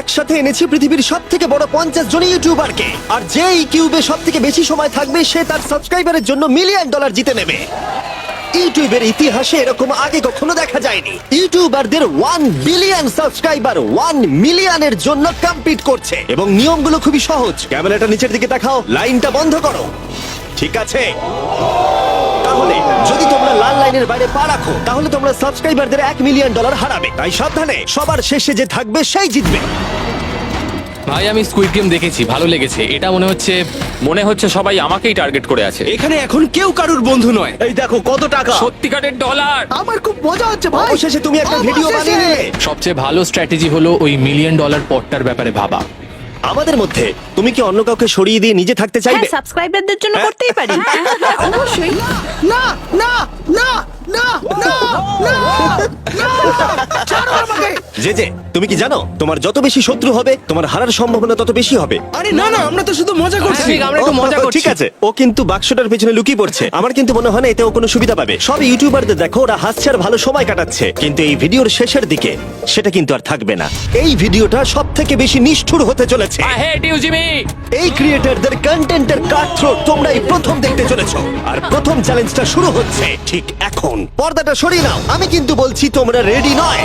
একসাথে এনেছি পৃথিবীর সবথেকে বড় 50 জন ইউটিউবারকে, আর যে এই কিউবে সবথেকে বেশি সময় থাকবে সে তার সাবস্ক্রাইবারের জন্য $1 মিলিয়ন জিতে নেবে। ইউটিউবের ইতিহাসে এরকম আগে কখনো দেখা যায়নি। ইউটিউবারদের 1 বিলিয়ন সাবস্ক্রাইবার 1 মিলিয়নের জন্য কম্পিট করছে, এবং নিয়মগুলো খুবই সহজ। ক্যামেরাটা নিচের দিকে দেখাও, লাইনটা বন্ধ করো। ঠিক আছে, তাহলে যদি তোমরা লাল লাইনের বাইরে পা রাখো তাহলে তোমরা সাবস্ক্রাইবারদের $1 মিলিয়ন হারাবে। তাই সাবধানে, সবার শেষে যে থাকবে সেই জিতবে। ভাই আমি স্কুইড গেম দেখেছি, ভালো লেগেছে। এটা মনে হচ্ছে সবাই আমাকেই টার্গেট করে আছে। এখানে এখন কেউ কারুর বন্ধু নয়। এই দেখো কত টাকা, সত্যিকারের ডলার। আমার খুব মজা হচ্ছে ভাই। অবশেষে তুমি একটা ভিডিও বানিয়ে নিলে। সবচেয়ে ভালো স্ট্র্যাটেজি হলো ওই $1 মিলিয়ন পটটার ব্যাপারে ভাবা। আমাদের মধ্যে তুমি কি অন্য কাউকে সরিয়ে দিয়ে নিজে থাকতে চাইবে? হ্যাঁ, সাবস্ক্রাইবারদের জন্য করতেই পারি। অবশ্যই। না না না না না না না, ছাড়ো আমাকে। যে তুমি কি জানো তোমার যত বেশি শত্রু হবে তোমার হারার সম্ভাবনা তত বেশি হবে। আরে না না, আমরা তো শুধু মজা করছি। আমরা একটু মজা করছি। ঠিক আছে, ও কিন্তু বাক্সটার পেছনে লুকিয়ে পড়ছে। আমার কিন্তু মনে হয় না এতে ও কোনো সুবিধা পাবে। সব ইউটিউবারদের দেখো ওরা হাসছে আর ভালো সময় কাটাচ্ছে, কিন্তু এই ভিডিওর শেষের দিকে সেটা কিন্তু আর থাকবে না। এই ভিডিওটা সবথেকে বেশি নিষ্ঠুর হতে চলেছে। I hate you Jimmy. এই ক্রিয়েটরদের কন্টেন্টের কাটথ্রোট তোমরাই প্রথম দেখতে চলেছো, আর প্রথম চ্যালেঞ্জটা শুরু হচ্ছে ঠিক এখন। পর্দাটা সরিয়ে নাও, আমি কিন্তু বলছি তোমরা রেডি নয়।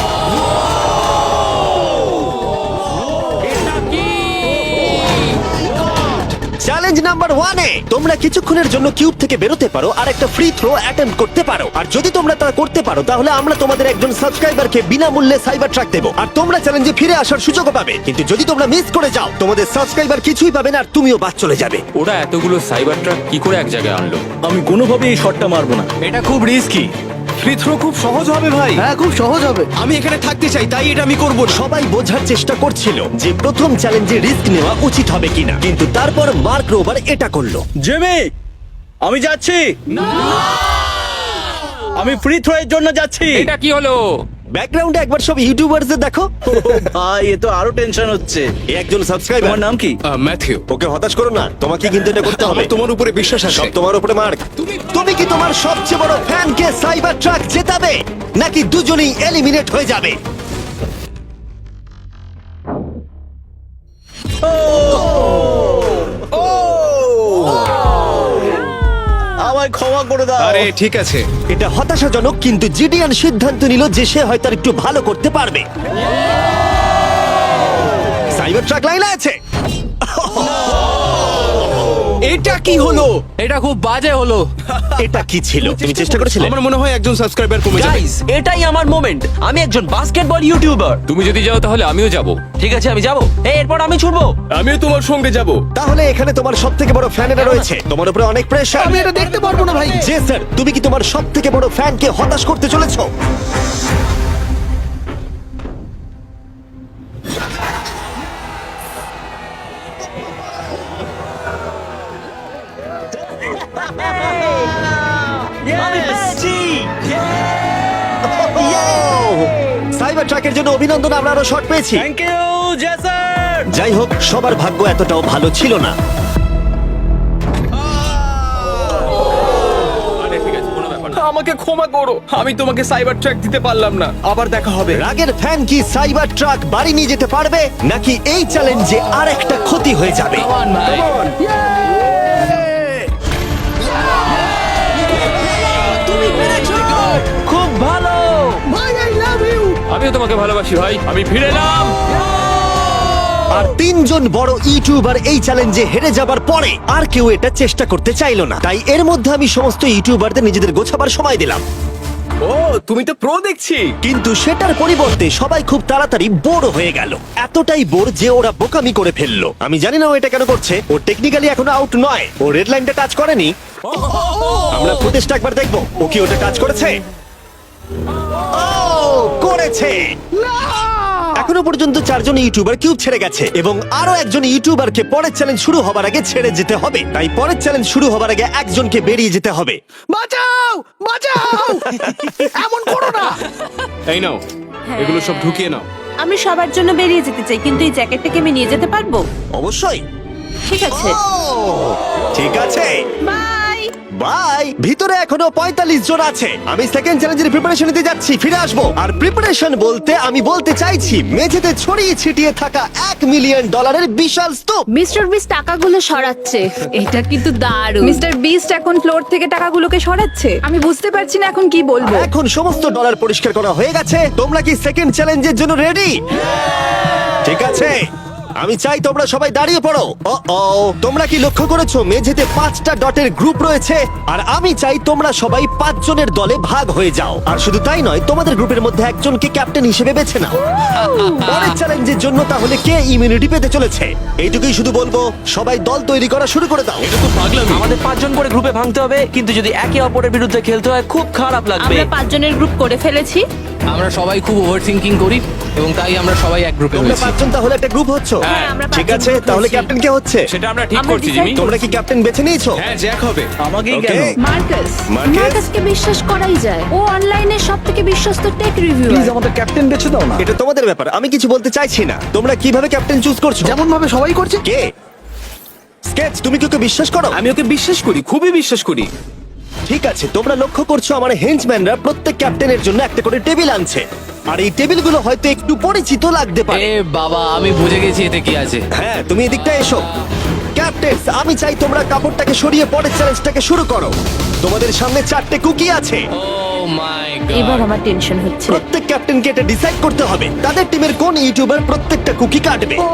চ্যালেঞ্জ নাম্বার 1 এ তোমরা কিছুক্ষণের জন্য কিউব থেকে বেরোতে পারো আর একটা ফ্রি থ্রো অ্যাটেম্প্ট করতে পারো। আর যদি তোমরা তা করতে পারো তাহলে আমরা তোমাদের একজন সাবস্ক্রাইবারকে বিনামূল্যে সাইবার ট্রাক দেবো, আর তোমরা চ্যালেঞ্জে ফিরে আসার সুযোগও পাবে। কিন্তু যদি তোমরা মিস করে যাও তোমাদের সাবস্ক্রাইবার কিছুই পাবে না আর তুমিও বাদ চলে যাবে। ওরা এতগুলো সাইবার ট্রাক কি করে এক জায়গায় আনলো? আমি কোনোভাবেই এই শটটা মারবো না। এটা খুব রিস্কি। ফ্রি থ্রো খুব সহজ হবে ভাই। হ্যাঁ, খুব সহজ হবে। আমি এখানে থাকতে চাই, তাই এটা আমি করব। সবাই বোঝার চেষ্টা করছিল যে প্রথম চ্যালেঞ্জে রিস্ক নেওয়া উচিত হবে কিনা, কিন্তু তারপর মার্ক রোবার এটা করলো। জেমি, আমি যাচ্ছি। আমি ফ্রি থ্রো এর জন্য যাচ্ছি। এটা কি হলো? ব্যাকগ্রাউন্ডে একবার সব ইউটিউবারদের দেখো। ভাই, এ তো আরো টেনশন হচ্ছে। এ একজন সাবস্ক্রাইবার। তোমার নাম কি? ম্যাথিউ। ওকে হতাশ করো না, তোমাকে কিন্তু এটা করতে হবে। আমার তোমার উপরে বিশ্বাস আছে। সব তোমার উপরে মার্ক। তুমি কি তোমার সবচেয়ে বড় ফ্যানকে সাইবার ট্রাক জেতাবে, নাকি দুজনেই এলিমিনেট হয়ে যাবে? আমায় ক্ষমা করে দাও। আরে ঠিক আছে। এটা হতাশাজনক, কিন্তু জিডিয়ান সিদ্ধান্ত নিল যে সে হয়তো আর একটু ভালো করতে পারবে। সাইবার ট্রাক লাইনে আছে। এটা কি হলো? এটা খুব বাজে হলো। এটা কি ছিল? তুমি চেষ্টা করেছিলে? আমার মনে হয় একজন সাবস্ক্রাইবার কমে যাবে। গাইস, এটাই আমার মোমেন্ট। আমি একজন বাস্কেটবল ইউটিউবার। তুমি যদি যাও তাহলে আমিও যাব। ঠিক আছে, আমি যাব। এরপর আমি ছুটবো। আমিও তোমার সঙ্গে যাব। তাহলে এখানে তোমার সব থেকে বড় ফ্যানেরা রয়েছে, তোমার উপরে অনেক প্রেশার। আমি এটা দেখতে পারবো না ভাই। যে স্যার, তুমি কি তোমার সব থেকে বড় ফ্যানকে হতাশ করতে চলেছো? সাইবার ট্রাকের জন্য অভিনন্দন, আমরা আরো শট পেয়েছি। Thank you Jason. যাই হোক, সবার ভাগ্য এতটাও ভালো ছিল না। আমাকে ক্ষমা করো, আমি তোমাকে সাইবার ট্র্যাক দিতে পারলাম না। আবার দেখা হবে। রাগের ফ্যান কি সাইবার ট্রাক বাড়ি নিয়ে যেতে পারবে, নাকি এই চ্যালেঞ্জে আর একটা ক্ষতি হয়ে যাবে? খুব ভালো। ভাই, আই লাভ ইউ। আমিও তোমাকে ভালোবাসি ভাই। আমি ফিরে এলাম। আর 3 জন বড় ইউটিউবার এই চ্যালেঞ্জে হেরে যাবার পরে আর কেউ এটা চেষ্টা করতে চাইলো না। তাই এর মধ্যে আমি সমস্ত ইউটিউবারদের নিজেদের গোছাবার সময় দিলাম। ও, তুমি তো প্রো দেখছি। কিন্তু সেটার পরিবর্তে সবাই খুব তাড়াতাড়ি বোর হয়ে গেল। এতটাই বোর যে ওরা বোকামি করে ফেললো। আমি জানি না ও এটা কেন করছে। ও টেকনিক্যালি এখনো আউট নয়, ও রেড লাইনটা টাচ করেনি। আমরা ফুটেজটা একবার দেখবো, ও কি ওটা টাচ করেছে? ও করেছে। এখনো পর্যন্ত 4 জন ইউটিউবার কিউব ছেড়ে গেছে, এবং আরো একজন ইউটিউবারকে পরের চ্যালেঞ্জ শুরু হবার আগে ছেড়ে যেতে হবে। তাই পরের চ্যালেঞ্জ শুরু হবার আগে একজনকে বেরিয়ে যেতে হবে। বাঁচাও, বাঁচাও। এমন করো না। এই নাও, এগুলো সব ঢুকিয়ে নাও। আমি সবার জন্য বেরিয়ে যেতে চাই, কিন্তু এই জ্যাকেটটাকে আমি নিয়ে যেতে পারবো? অবশ্যই। ঠিক আছে, ও, ঠিক আছে। বাই। বাই। ভিতরে এখনো 45 জন আছে। আমি সেকেন্ড চ্যালেঞ্জের প্রিপারেশন নিতে যাচ্ছি, ফিরে আসবো। আর প্রিপারেশন বলতে আমি বলতে চাইছি মেঝেতে ছড়িয়ে ছিটিয়ে থাকা $1 মিলিয়ন বিশাল স্তূপ। মিস্টার বিস্ট টাকাগুলো সরাচ্ছে, এটা কিন্তু দারুণ। মিস্টার বিস্ট এখন ফ্লোর থেকে টাকাগুলোকে সরাচ্ছে। আমি বুঝতে পারছি না এখন কি বলবো। এখন সমস্ত ডলার পরিষ্কার করা হয়ে গেছে। তোমরা কি সেকেন্ড চ্যালেঞ্জের জন্য রেডি? ঠিক আছে, আমি চাই তোমরা সবাই দাঁড়িয়ে পড়ো। তোমরা কি লক্ষ্য করেছো মেঝেতে 5টা ডটের গ্রুপ রয়েছে? আর আমি চাই তোমরা সবাই 5 জনের দলে ভাগ হয়ে যাও। আর শুধু তাই নয়, তোমাদের গ্রুপের মধ্যে একজনকে ক্যাপ্টেন হিসেবে বেছে নাও। পরের চ্যালেঞ্জের জন্য তাহলে কে ইমিউনিটি পেতে চলেছে? এইটুকুই শুধু বলবো, সবাই দল তৈরি করা শুরু করে দাও। আমাদের 5 জন করে গ্রুপে ভাঙতে হবে, কিন্তু যদি একে অপরের বিরুদ্ধে খেলতে হয় খুব খারাপ লাগবে। আমরা 5 জনের গ্রুপ করে ফেলেছি। আমরা সবাই খুব ওভার থিঙ্কিং করি এবং তাই আমরা সবাই এক গ্রুপে তোমরা হয়েছি। 5 জন তাহলে একটা গ্রুপ হচ্ছ? হ্যাঁ, আমরা 5 ঠিক জন আছে, group তাহলে হচ্ছি। ক্যাপ্টেন কে হচ্ছে? সেটা আমরা ঠিক আমরা করছি decide জিমি। তোমরা কি ক্যাপ্টেন বেছে নিয়েছো? হ্যাঁ, জ্যাক হবে। আমাকেই Okay. কেন? Marcus, Marquez? মার্কাসকে বিশ্বাস করাই যায়। ও অনলাইনে সবথেকে বিশ্বস্ত টেক রিভিউয়ার। আমাদের ক্যাপ্টেন বেছে দাও না। এটা তোমাদের ব্যাপার, আমি কিছু বলতে চাইছি না। তোমরা কিভাবে ক্যাপ্টেন চুজ করছো? যেমন ভাবে সবাই করছে। কে? স্কেচ, তুমি কি ওকে বিশ্বাস করো? আমি ওকে বিশ্বাস করি, খুবই বিশ্বাস করি। ঠিক আছে, তোমরা লক্ষ্য করছো আমার হেঞ্চম্যানরা প্রত্যেক ক্যাপ্টেনের জন্য একটা করে টেবিল আনছে। আর এই টেবিলগুলো হয়তো একটু পরিচিত লাগতে পারে। এ বাবা, আমি বুঝে গেছি এতে কি আছে। হ্যাঁ, তুমি এদিকটা এসো। ক্যাপ্টেন্স, আমি চাই তোমরা কাপড়টাকে সরিয়ে পরের চ্যালেঞ্জটাকে শুরু করো। তোমাদের সামনে 4টে কুকি আছে। ও মাই এবার গড। আমার টেনশন হচ্ছে। প্রত্যেক ক্যাপ্টেনকে এটা ডিসাইড করতে হবে তাদের টিমের কোন ইউটিউবার প্রত্যেকটা কুকি কাটবে। ও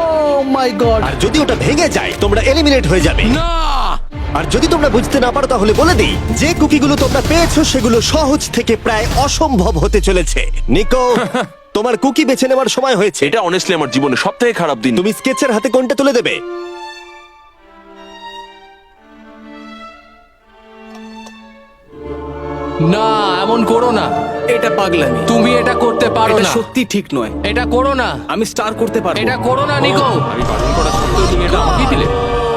মাই গড। আর যদি ওটা ভেঙে যায় তোমরা এলিমিনেট হয়ে যাবে। না! আর যদি তোমরা বুঝতে না পারো তাহলে বলে দিই, যে কুকিগুলো তোমরা পেয়েছো সেগুলো সহজ থেকে প্রায় অসম্ভব হতে চলেছে। নিকো, তোমার কুকি বেছে নেওয়ার সময় হয়েছে। এটা অনেস্টলি আমার জীবনে সবথেকে খারাপ দিন। তুমি স্কেচের হাতে কোনটা তুলে দেবে? না, এমন করো না। এটা পাগলামি। তুমি এটা করতে পারো এটা না। সত্যি ঠিক নয়। এটা করো না। আমি স্টার করতে পারবো। এটা করো না নিকো। আমি বারণ করা সত্ত্বেও তুমি এটা আমাকেই দিলে।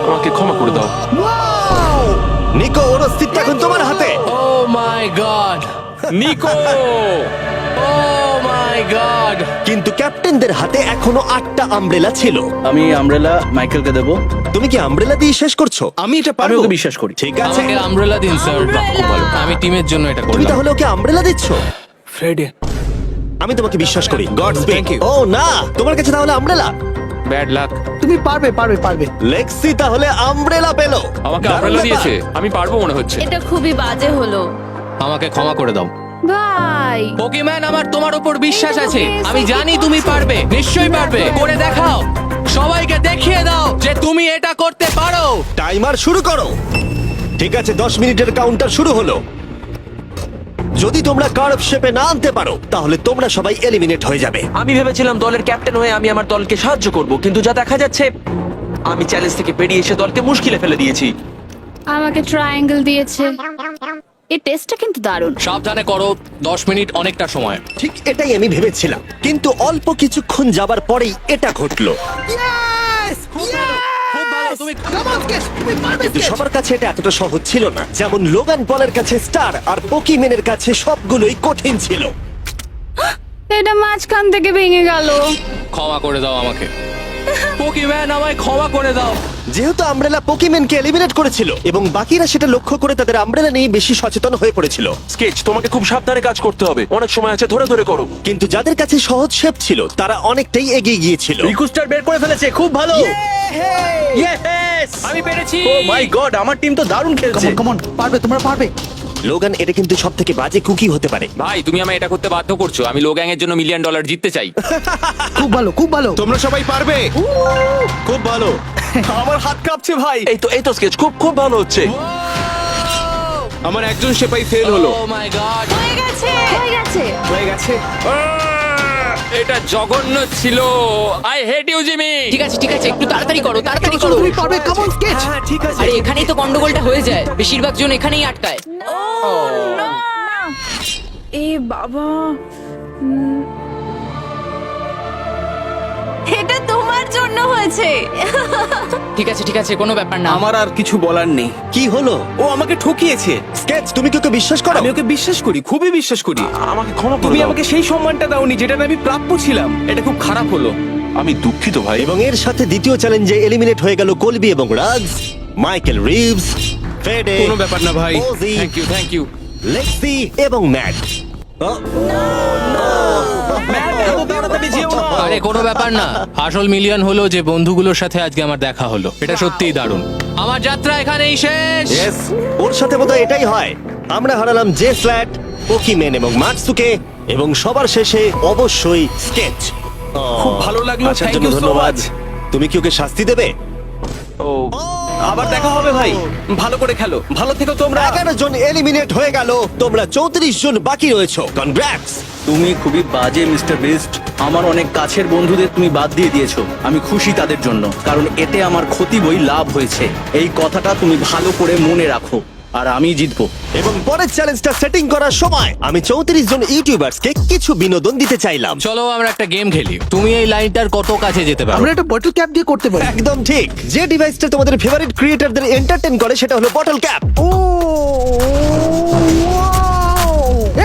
আমাকে ক্ষমা করে দাও। নিকো, ওর অস্তিত্ব এখন তোমার হাতে। ও my god. Nicco! O my god. কিন্তু ক্যাপ্টেনদের হাতে এখনো 8টা আমব্রেলা ছিল। আমি আমব্রেলা মাইকেলকে দেবো। তুমি কি আমব্রেলা দিয়ে শেষ করছো? আমি এটা আমি পারবো। ওকে বিশ্বাস করি। ঠিক আছে, আমাকে আমব্রেলা দিন স্যার। আমি টিমের জন্য এটা তুমি করলাম। তাহলে ওকে আমব্রেলা দিচ্ছ? ফ্রেডে, আমি তোমাকে বিশ্বাস করি। God Thank you. ও না, তোমার কাছে তাহলে আমব্রেলা। Bad luck. তুমি পারবে পারবে পারবে। লেক্সি তাহলে আমব্রেলা পেলো। আমাকে দারুণ আমব্রেলা ব্যাপার। দিয়েছে। আমি পারবো মনে হচ্ছে। এটা খুবই বাজে হলো। আমাকে ক্ষমা করে দাও। ভাই, পোকিম্যান, আমার তোমার উপর বিশ্বাস আছে। আমি জানি তুমি পারবে, নিশ্চয়ই পারবে। করে দেখাও, সবাইকে দেখিয়ে দাও যে তুমি এটা করতে পারো। টাইমার শুরু করো। ঠিক আছে, 10 মিনিটের কাউন্টার শুরু হলো। যদি তোমরা কার্ভ শেপে না আনতে পারো তাহলে তোমরা সবাই এলিমিনেট হয়ে যাবে। আমি ভেবেছিলাম দলের ক্যাপ্টেন হয়ে আমি আমার দলকে সাহায্য করব, কিন্তু যা দেখা যাচ্ছে আমি চ্যালেঞ্জ থেকে বেরিয়ে এসে দলকে মুশকিলে ফেলে দিয়েছি। আমাকে ট্রায়াঙ্গেল দিয়েছে। এই টেস্টটা কিন্তু দারুণ। সাবধানে করো, 10 মিনিট অনেকটা সময়। ঠিক এটাই আমি ভেবেছিলাম, কিন্তু অল্প কিছুক্ষণ যাবার পরেই এটা ঘটলো। খুব ভালো, তুমি কিন্তু সবার কাছে এটা এতটা সহজ ছিল না। যেমন লোগান পলের কাছে স্টার আর পোকিম্যানের কাছে সবগুলোই কঠিন ছিল। এটা মাঝখান থেকে ভেঙে গেল। ক্ষমা করে দাও আমাকে। পোকিম্যান, আমায় ক্ষমা করে দাও। যেহেতু আমব্রেলা পোকিম্যানকে এলিমিনেট করেছিল এবং বাকিরা সেটা লক্ষ্য করে তাদের আমব্রেলা নিয়ে বেশি সচেতন হয়ে পড়েছিল। স্কেচ, তোমাকে খুব সাবধানে কাজ করতে হবে। অনেক সময় আছে, ধরে ধরে করো। কিন্তু যাদের কাছে সহজ শেপ ছিল তারা অনেকটাই এগিয়ে গিয়েছিল। রিকুস্টার বের করে ফেলেছে, খুব ভালো। Yes! আমি পেরেছি। ও মাই গড, আমার টিম তো দারুণ খেলছে। কমন কমন, পারবে তোমরা পারবে। লোগান, এটা কিন্তু সব থেকে বাজে কুকি হতে পারে। ভাই, তুমি আমায় এটা করতে বাধ্য করছো। আমি লো গ্যাং এর জন্য $1 মিলিয়ন জিততে চাই। খুব ভালো খুব ভালো। তোমরা সবাই পারবে। খুব ভালো। আমার হাত কাঁপছে ভাই। এই তো স্কেচ, খুব খুব ভালো হচ্ছে। আমার একজন সেপাই ফেল হলো। Oh my god. হয়ে গেছে, হয়ে গেছে। হয়ে গেছে। এটা জঘন্য ছিল। I hate you Jimmy. ঠিক আছে ঠিক আছে, একটু তাড়াতাড়ি করো, তাড়াতাড়ি করো। তুমি পারবে, কমন স্কেচ। হ্যাঁ, ঠিক আছে। আরে এখানেই তো গন্ডগোলটা হয়ে যায়, বেশিরভাগ জন এখানেই আটকায়। এ বাবা, এটা তোমার জন্য হয়েছে। ঠিক আছে, কোনো ব্যাপার না। আমার আর কিছু বলার নেই। কি হলো? ও আমাকে ঠকিয়েছে। স্কেচ, তুমি কি ওকে বিশ্বাস করো? আমি ওকে বিশ্বাস করি, খুবই বিশ্বাস করি। আমাকে ক্ষমা করে তুমি দাও। আমাকে সেই সম্মানটা দাওনি যেটা আমি প্রাপ্য ছিলাম। এটা খুব খারাপ হলো। আমি দুঃখিত ভাই। এবং এর সাথে দ্বিতীয় চ্যালেঞ্জে এলিমিনেট হয়ে গেল কলবি এবং রাজ, মাইকেল রিভস, ফেডে, কোনো ব্যাপার না ভাই। ওজি, থ্যাংক ইউ লেক্সি এবং ম্যাট। আরে কোনো ব্যাপার না, আসল মিলিয়ন হলো যে বন্ধুগুলোর সাথে আজকে আমার দেখা হলো। এটা সত্যিই দারুণ। আমার যাত্রা এখানেই শেষ। Yes, ওর সাথে বোধহয় এটাই হয়। আমরা হারালাম জে ফ্ল্যাট, পোকিমেন এবং মাটসুকে, এবং সবার শেষে অবশ্যই স্কেচ। খুব ভালো লাগলো, আসার থ্যাংক জন্য ইউ সো ধন্যবাদ। মাচ। তুমি কি ওকে শাস্তি দেবে? আবার দেখা হবে ভাই, ভালো করে খেলো, ভালো থেকো তোমরা। 11 জন এলিমিনেট হয়ে গেল, তোমরা 34 জন বাকি রয়েছো। কনগ্রাটস। তুমি খুবই বাজে মিস্টার বিস্ট। আমার অনেক কাছের বন্ধুদের তুমি বাদ দিয়ে দিয়েছো। আমি খুশি তাদের জন্য, কারণ এতে আমার ক্ষতি বই লাভ হয়েছে। এই কথাটা তুমি ভালো করে মনে রাখো, আর আমি জিতবো। এবং পরের চ্যালেঞ্জটা সেটিং করার সময় আমি 34 জন ইউটিউবার্সকে কিছু বিনোদন দিতে চাইলাম। চলো আমরা একটা গেম খেলি। তুমি এই লাইনটার কত কাছে যেতে পারো? আমরা একটা বটল ক্যাপ দিয়ে করতে পারি। একদম ঠিক। যে ডিভাইসটা তোমাদের ফেভারিট ক্রিয়েটরদের এন্টারটেইন করে সেটা হলো বটল ক্যাপ। ও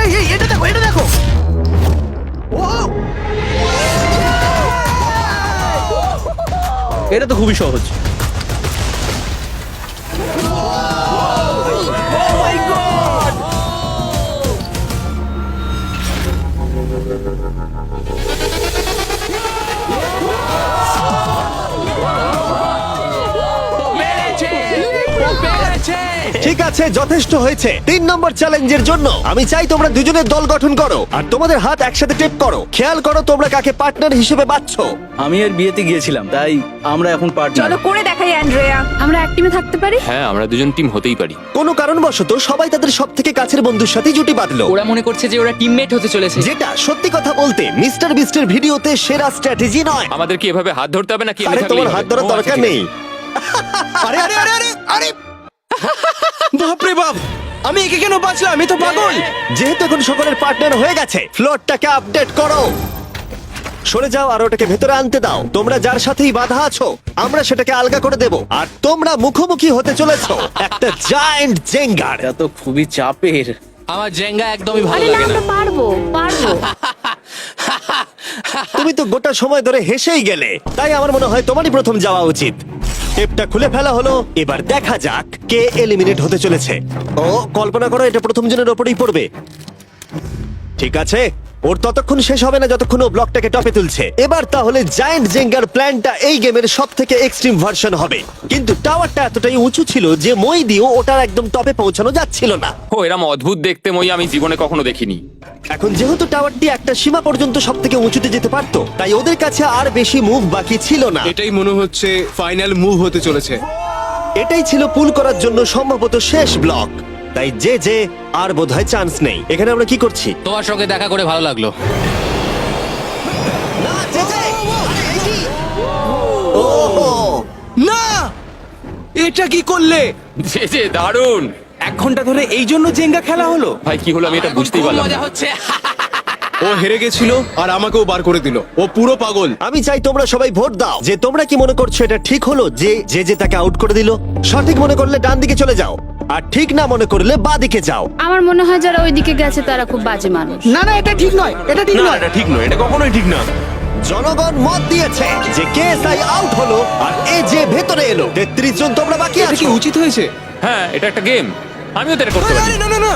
এই এই এটা দেখো, এটা দেখো। ও এটা তো খুবই সহজ। ঠিক আছে, যথেষ্ট হয়েছে। 3 নম্বর চ্যালেঞ্জের জন্য আমি চাই তোমরা দুজনের দল গঠন করো আর তোমাদের হাত একসাথে টেপ করো। খেয়াল করো তোমরা কাকে পার্টনার হিসেবে বাছছো। আমি এর বিয়েতে গিয়েছিলাম, তাই আমরা এখন পার্টনার। চলো করে দেখাই অ্যান্ড্রেয়া। আমরা এক টিমে থাকতে পারি? হ্যাঁ, আমরা দুজন টিম হতেই পারি। কোনো কারণবশত সবাই তাদের সবথেকে কাছের বন্ধুর সাথে জুটি বাঁধলো, ওরা মনে করছে যে ওরা টিমমেট হতে চলেছে। যেটা সত্যি কথা বলতে মিস্টার বিস্টের ভিডিওতে সেরা স্ট্র্যাটেজি নয়। আমাদের কি এভাবে হাত ধরতে হবে নাকি? আরে তোমার হাত ধরার দরকার নেই। আরে আরে আরে আরে আরে বাপরে বাপ, আমি একে কেন বাঁচলাম? আমি তো পাগল। যেহেতু এখন সকলের পার্টনার হয়ে গেছে, ফ্লোরটাকে আপডেট করো। সরে যাও আর ওটাকে ভেতরে আনতে দাও। তোমরা যার সাথেই বাধা আছো আমরা সেটাকে আলগা করে দেব। আর তোমরা মুখোমুখি হতে চলেছো একটা জায়ান্ট জেঙ্গার। এটা তো খুবই চাপের। আমার জেঙ্গা একদমই ভালো আরে না, লাগে না। আমরা পারবো পারবো। তুমি তো গোটা সময় ধরে হেসেই গেলে, তাই আমার মনে হয় তোমারই প্রথম যাওয়া উচিত। টেপটা খুলে ফেলা হলো, এবার দেখা যাক কে এলিমিনেট হতে চলেছে। ও কল্পনা করো এটা প্রথম জনের ওপরেই পড়বে। ঠিক আছে, ওর ততক্ষণ শেষ হবে না যতক্ষণ ও ব্লকটাকে টপে তুলছে। এবার তাহলে জায়ান্ট জেঙ্গার প্ল্যানটা এই গেমের সব থেকে এক্সট্রিম ভার্সন হবে, কিন্তু টাওয়ারটা এতটাই উঁচু ছিল যে মই দিয়েও ওটার একদম টপে পৌঁছানো যাচ্ছিল না। ও, এরম অদ্ভুত দেখতে মই আমি জীবনে কখনো দেখিনি। এখন যেহেতু টাওয়ারটি একটা সীমা পর্যন্ত সব থেকে উঁচুতে যেতে পারতো, তাই ওদের কাছে আর বেশি মুভ বাকি ছিল না। এটাই মনে হচ্ছে ফাইনাল মুভ হতে চলেছে। এটাই ছিল পুল করার জন্য সম্ভবত শেষ ব্লক, তাই যে আর বোধহয় চান্স নেই। এখানে আমরা কি করছি? তোমার সঙ্গে দেখা করে ভালো লাগলো। না, এটা কি করলে? যে দারুণ। 1 ঘন্টা ধরে এই জন্য জেঙ্গা খেলা হলো? ভাই কি হলো আমি এটা বুঝতেই খুব পারলাম মজা না। হচ্ছে। ও হেরে গেছিল আর আমাকেও বার করে দিল। ও পুরো পাগল। আমি চাই তোমরা সবাই ভোট দাও যে তোমরা কি মনে করছো এটা ঠিক হলো যে তাকে আউট করে দিল। সঠিক মনে করলে ডান দিকে চলে যাও, আর ঠিক না মনে করলে বাঁ দিকে যাও। আমার মনে হয় যারা ওইদিকে গেছে তারা খুব বাজে মানুষ। না না, এটা ঠিক নয়, এটা ঠিক নয়। এটা ঠিক নয়, এটা কখনোই ঠিক না। জনগণ মত দিয়েছে যে কেএসআই আউট হলো আর এ যে ভেতরে এলো। 33 জন তোমরা বাকি এটা কি আছো। উচিত হয়েছে? হ্যাঁ, এটা একটা গেম। আমিও তো এটা করতে আরে পারি। আরে, না না না,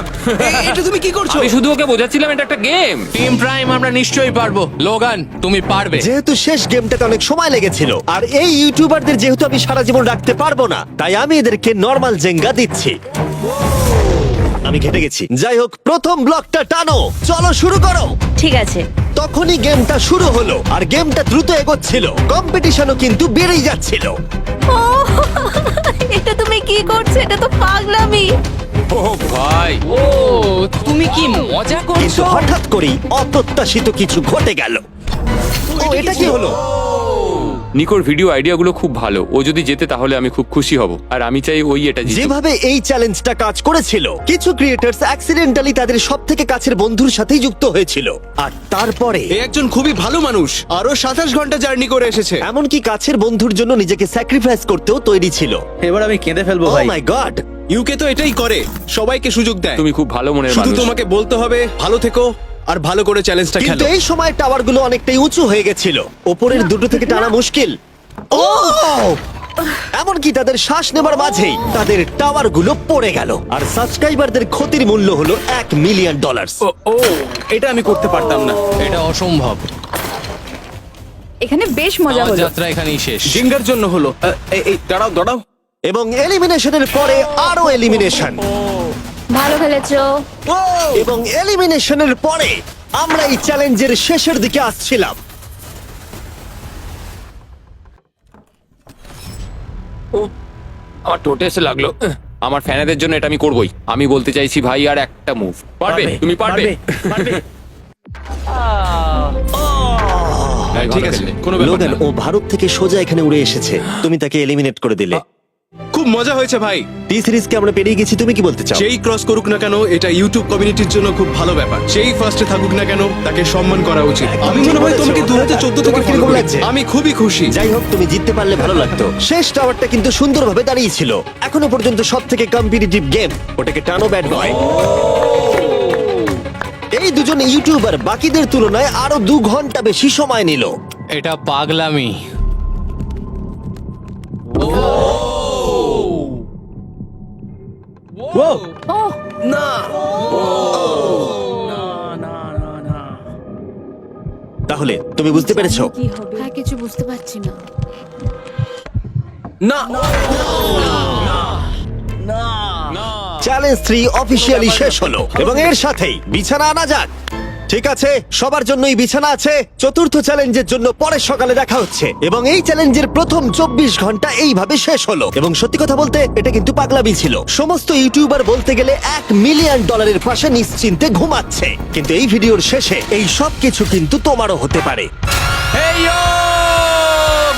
এটা তুমি কি করছো? আমি শুধু ওকে বোঝাচ্ছিলাম এটা একটা গেম। টিম প্রাইম আমরা নিশ্চয়ই পারবো। লোগান তুমি পারবে। যেহেতু শেষ গেমটাতে অনেক সময় লেগেছিল আর এই ইউটিউবারদের যেহেতু আমি সারা জীবন রাখতে পারবো না, তাই আমি এদেরকে নরমাল জেঙ্গা দিচ্ছি। আমি ঘেটে গেছি। যাই হোক, প্রথম ব্লকটা টানো, চলো শুরু করো। ঠিক আছে। তখনই গেমটা শুরু হলো আর গেমটা দ্রুত এগোচ্ছিল, কম্পিটিশনও কিন্তু বেড়েই যাচ্ছিল। এটা তুমি কি করছো? এটা তো পাগলামি। ও ভাই, ও তুমি কি মজা কিন্তু করছো? হঠাৎ করেই অপ্রত্যাশিত কিছু ঘটে গেল। ও এটা কি হলো? নিকোর ভিডিও আইডিয়াগুলো খুব ভালো। ও যদি জেতে তাহলে আমি খুব খুশি হব, আর আমি চাই ওই এটা জিতুক। যেভাবে এই চ্যালেঞ্জটা কাজ করেছিল, কিছু ক্রিয়েটার্স অ্যাক্সিডেন্টালি তাদের সব থেকে কাছের বন্ধুর সাথেই যুক্ত হয়েছিল, আর তারপরে এ একজন খুবই ভালো মানুষ, আরো 27 ঘন্টা জার্নি করে এসেছে। এমনকি কাছের বন্ধুর জন্য নিজেকে স্যাক্রিফাইস করতেও তৈরি ছিল। এবার আমি কেঁদে ফেলবো ও ভাই। মাই গড! ইউকে তো এটাই করে, সবাইকে সুযোগ দেয়। তুমি খুব ভালো মনের শুধু মানুষ। তোমাকে বলতে হবে ভালো থেকো আর ভালো করে চ্যালেঞ্জটা কিন্তু খেলো। এই সময় টাওয়ারগুলো অনেকটাই উঁচু হয়ে গেছিল, ওপরের দুটো থেকে টানা মুশকিল। ও এমনকি তাদের শ্বাস নেবার মাঝেই তাদের টাওয়ার গুলো পড়ে গেল, আর সাবস্ক্রাইবারদের ক্ষতির মূল্য হলো $1,000,000। ও এটা আমি করতে পারতাম না। এটা অসম্ভব। এখানে বেশ মজা আমার হলো। যাত্রা এখানেই শেষ। জিঙ্গার জন্য হলো। এই দাঁড়াও দাঁড়াও। এবং এলিমিনেশনের পরে আরো এলিমিনেশন, ভালো খেলেছো। এবং এলিমিনেশনের পরে আমরা এই চ্যালেঞ্জের শেষের দিকে আসছিলাম। আমার টোটে এসে লাগলো। আমার ফ্যানেদের জন্য এটা আমি করবই। আমি বলতে চাইছি ভাই, আর একটা মুভ পারবে, তুমি পারবে। ভাই, ঠিক ভালো আছে, খেললে। কোনো ব্যাপার লোগান, না। ও ভারত থেকে সোজা এখানে উড়ে এসেছে, তুমি তাকে এলিমিনেট করে দিলে। খুব মজা হয়েছে ভাই। টি সিরিজকে আমরা পেরিয়ে গেছি, তুমি কি বলতে চাও? যেই ক্রস করুক না কেন, এটা ইউটিউব কমিউনিটির জন্য খুব ভালো ব্যাপার। যেই ফার্স্টে থাকুক না কেন, তাকে সম্মান করা উচিত। আমি মনে হয় তোমাকে 2014 থেকে তোমার ফলো কিরকম করি। লাগছে? আমি খুবই খুশি। যাই হোক, তুমি জিততে পারলে ভালো লাগতো। শেষ টাওয়ারটা কিন্তু সুন্দরভাবে দাঁড়িয়ে ছিল। এখনো পর্যন্ত সব থেকে কম্পিটিটিভ গেম, ওটাকে টানো ব্যাড বয়। এই দুজন ইউটিউবার বাকিদের তুলনায় আরো 2 ঘন্টা বেশি সময় নিল। এটা পাগলামি। তাহলে তুমি বুঝতে পেরেছো? কি হবে? হ্যাঁ, কিছু বুঝতে পারছি না। না চ্যালেঞ্জ 3 অফিসিয়ালি শেষ হলো, এবং এর সাথেই বিছানা আনা যাক। ঠিক আছে, সবার জন্যই বিছানা আছে। চতুর্থ চ্যালেঞ্জের জন্য পরের সকালে দেখা হচ্ছে, এবং এই চ্যালেঞ্জের প্রথম 24 ঘন্টা এইভাবে শেষ হলো। এবং সত্যি কথা বলতে, এটা কিন্তু পাগলামি ছিল। সমস্ত ইউটিউবার বলতে গেলে $1,000,000 পাশে নিশ্চিন্তে ঘুমাচ্ছে। কিন্তু এই ভিডিওর শেষে এই সব কিছু কিন্তু তোমারও হতে পারে।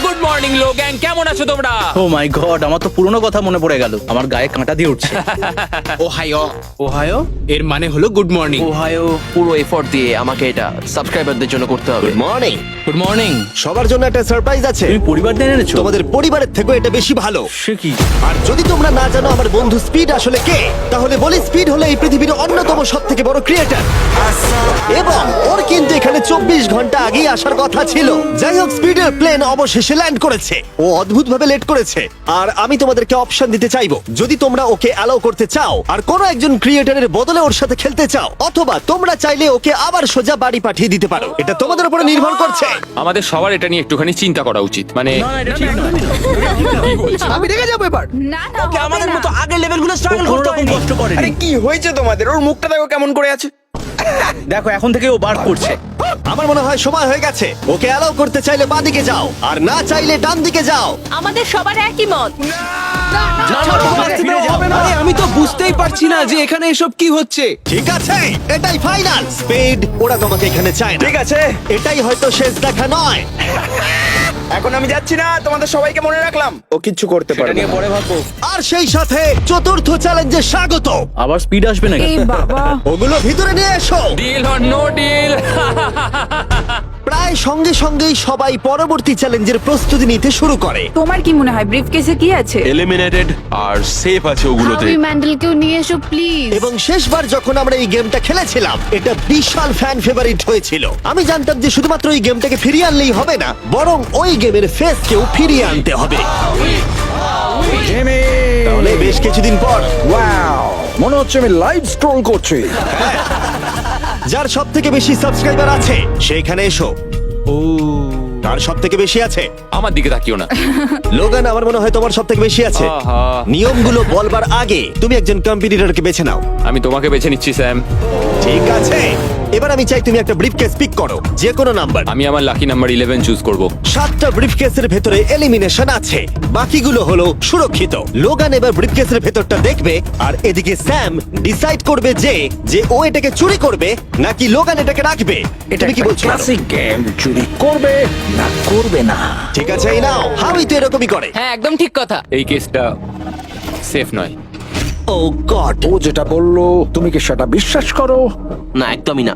গুড মর্নিং লোগ্যাং, কেমন আছো তোমরা? ও মাই গড, আমার তো পুরনো কথা মনে পড়ে গেল। আমার গায়ে কাঁটা দিয়ে উঠছে। ওহাইও। ওহাইও এর মানে হলো গুড মর্নিং। ওহাইও পুরো এফোর্ট দিয়ে আমাকে এটা সাবস্ক্রাইবারদের জন্য করতে হবে। Good morning. Good morning. সবার জন্য একটা সারপ্রাইজ আছে। তুমি পরিবার দিয়ে এনেছো? তোমাদের পরিবারের থেকেও এটা বেশি ভালো। সে কি? আর যদি তোমরা না জানো আমার বন্ধু স্পিড আসলে কে, তাহলে বলি স্পিড হলো এই পৃথিবীর অন্যতম সবথেকে বড় ক্রিয়েটর, এবং ওর কিন্তু এখানে 24 ঘন্টা আগেই আসার কথা ছিল। যাই হোক, স্পিডের প্লেন অবশেষে ল্যান্ড করেছে। ও অদ্ভুতভাবে লেট করেছে, আর আমি তোমাদেরকে অপশন দিতে চাইবো। যদি তোমরা ওকে অ্যালাউ করতে চাও আর কোনো একজন ক্রিয়েটরের বদলে ওর সাথে খেলতে চাও, অথবা তোমরা চাইলে ওকে আবার সোজা বাড়ি পাঠিয়ে দিতে পারো। এটা তোমাদের উপরে নির্ভর করছে। আমাদের সবার এটা নিয়ে একটুখানি চিন্তা করা উচিত। মানে না, এটা ঠিক নয়। আমি রেগে যাবো এবার। না না, হবে আমাদের না। মতো আগের লেভেলগুলো স্ট্রাগল কোনো করতে রকম হয়নি। কষ্ট করেনি। আরে কি হয়েছে তোমাদের? ওর মুখটা দেখো কেমন করে আছে। দেখো, এখন থেকে ও বার করছে। আমার মনে হয় সময় হয়ে গেছে। ওকে অ্যালাউ করতে চাইলে বাঁ দিকে যাও, আর না চাইলে ডান দিকে যাও। আমাদের সবার একই মত। আরে আমি তো বুঝতেই পারছি না যে এখানে এসব কি হচ্ছে। ঠিক আছে, এটাই ফাইনাল। স্পিড, ওরা তোমাকে এখানে চায় না। ঠিক আছে, এটাই হয়তো শেষ দেখা নয়। এখন আমি যাচ্ছি না। তোমাদের সবাইকে মনে রাখলাম, ও কিচ্ছু করতে এটা পারে নিয়ে না। পরে ভাববো। আর সেই সাথে চতুর্থ চ্যালেঞ্জে স্বাগত। আবার স্পিড আসবে নাকি? এই বাবা, ওগুলো ভিতরে নিয়ে এসো। Deal or no deal? প্রায় সঙ্গে সঙ্গেই সবাই পরবর্তী চ্যালেঞ্জের প্রস্তুতি নিতে শুরু করে। তোমার কি মনে হয় ব্রিফকেসে কি আছে? এলিমিনেটেড আর সেফ আছে ওগুলোতে। হাবি ম্যান্ডেলকেও নিয়ে এসো প্লিজ। এবং শেষবার যখন আমরা এই গেমটা খেলেছিলাম, এটা বিশাল ফ্যান ফেভারিট হয়েছিল। আমি জানতাম যে শুধুমাত্র এই গেমটাকে ফিরিয়ে আনলেই হবে না, বরং ওই গেমের ফেসকেও ফিরিয়ে আনতে হবে। তাহলে বেশ কিছুদিন পর মনে হচ্ছে আমি লাইভ স্ক্রল করছি। যার সব থেকে বেশি সাবস্ক্রাইবার আছে সেইখানে এসো। কার সব থেকে বেশি আছে? আমার দিকে তাকিও না। লোগান, আমার মনে হয় তোমার সব থেকে বেশি আছে। আহা। নিয়মগুলো বলবার আগে তুমি একজন কম্পিটিটরকে বেছে নাও। আমি তোমাকে বেছে নিচ্ছি স্যাম। ঠিক আছে, এবার আমি চাই তুমি একটা ব্রিফকেস পিক করো, যে কোনো নাম্বার। আমি আমার লাকি নাম্বার 11 চুজ করব। 7টা ব্রিফকেসের ভেতরে এলিমিনেশন আছে, বাকিগুলো হলো সুরক্ষিত। লোগান এবার ব্রিফকেসের ভেতরটা দেখবে, আর এদিকে স্যাম ডিসাইড করবে যে ও এটাকে চুরি করবে নাকি লোগান এটাকে রাখবে। তুমি কি বলছো? গেম, চুরি করবে না করবে না। ঠিক আছে, এই নাও। হাবি তো এরকমই করে। হ্যাঁ, একদম ঠিক কথা। এই কেসটা সেফ নয়। ও গড। ও যেটা বললো তুমি কি সেটা বিশ্বাস করো? না, একদমই না।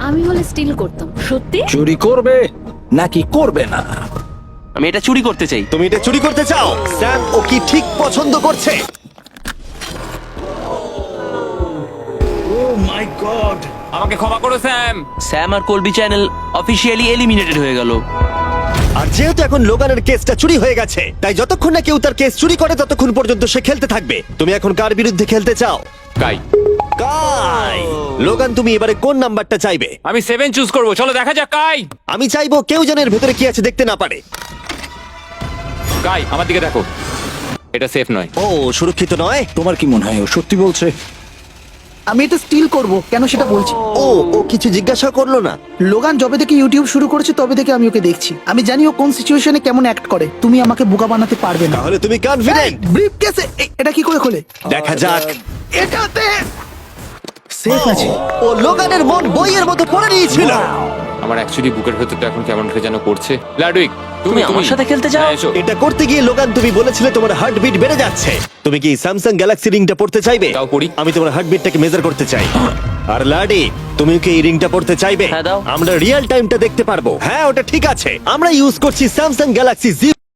আমি হলে স্টিল করতাম। সত্যি? চুরি করবে নাকি করবে না? আমি এটা চুরি করতে চাই। তুমি এটা চুরি করতে চাও? স্যাম ও কি ঠিক পছন্দ করছে? আমাকে ক্ষমা করো স্যাম। স্যাম আর কলবি চ্যানেল অফিসিয়ালি এলিমিনেটেড হয়ে গেল। আর যেহেতু এখন লোগানের কেসটা চুরি হয়ে গেছে, তাই যতক্ষণ না কেউ তার কেস চুরি করে ততক্ষণ পর্যন্ত সে খেলতে থাকবে। তুমি এখন কার বিরুদ্ধে খেলতে চাও? কাই, কাই। লোগান, তুমি এবারে কোন নাম্বারটা চাইবে? আমি 7 চুজ করব। চলো দেখা যাক। কাই, আমি চাইবো কেউ যেন এর ভেতরে কি আছে দেখতে না পারে। কাই আমার দিকে দেখো, এটা সেফ নয়। ও, সুরক্ষিত নয়। তোমার কি মনে হয় ও সত্যি বলছে? আমি এটা স্টিল করব, কেন সেটা বলছি। ও ও কিছু জিজ্ঞাসা করলো না। লোগান যবে থেকে ইউটিউব শুরু করেছে তবে থেকে আমি ওকে দেখছি। আমি জানি ও কোন সিচুয়েশনে কেমন অ্যাক্ট করে। তুমি আমাকে বোকা বানাতে পারবে না। তাহলে তুমি কনফিডেন্ট? ব্রিফ কেসে এটা কি করে খোলে? দেখা যাক। এটাতে সেফ আছে। ও লোগানের মন বইয়ের মতো পড়ে নিয়েছিল। আমার অ্যাকচুয়ালি বুকের ভেতরটা এখন কেমন করে যেন করছে। লাডুইক, তুমি আমার সাথে খেলতে চাও? হ্যাঁ, এসো। এটা করতে গিয়ে লোগান তুমি বলেছিলে তোমার হার্টবিট বেড়ে যাচ্ছে। তুমি কি স্যামসাং গ্যালাক্সি রিংটা পড়তে চাইবে? দাও পড়ি। আমি তোমার হার্টবিটটাকে মেজার করতে চাই। আর লাডি, তুমি কি এই রিংটা পড়তে চাইবে? হ্যাঁ, দাও। আমরা রিয়েল টাইমটা দেখতে পারবো। হ্যাঁ, ওটা ঠিক আছে। আমরা ইউজ করছি স্যামসাং গ্যালাক্সি Z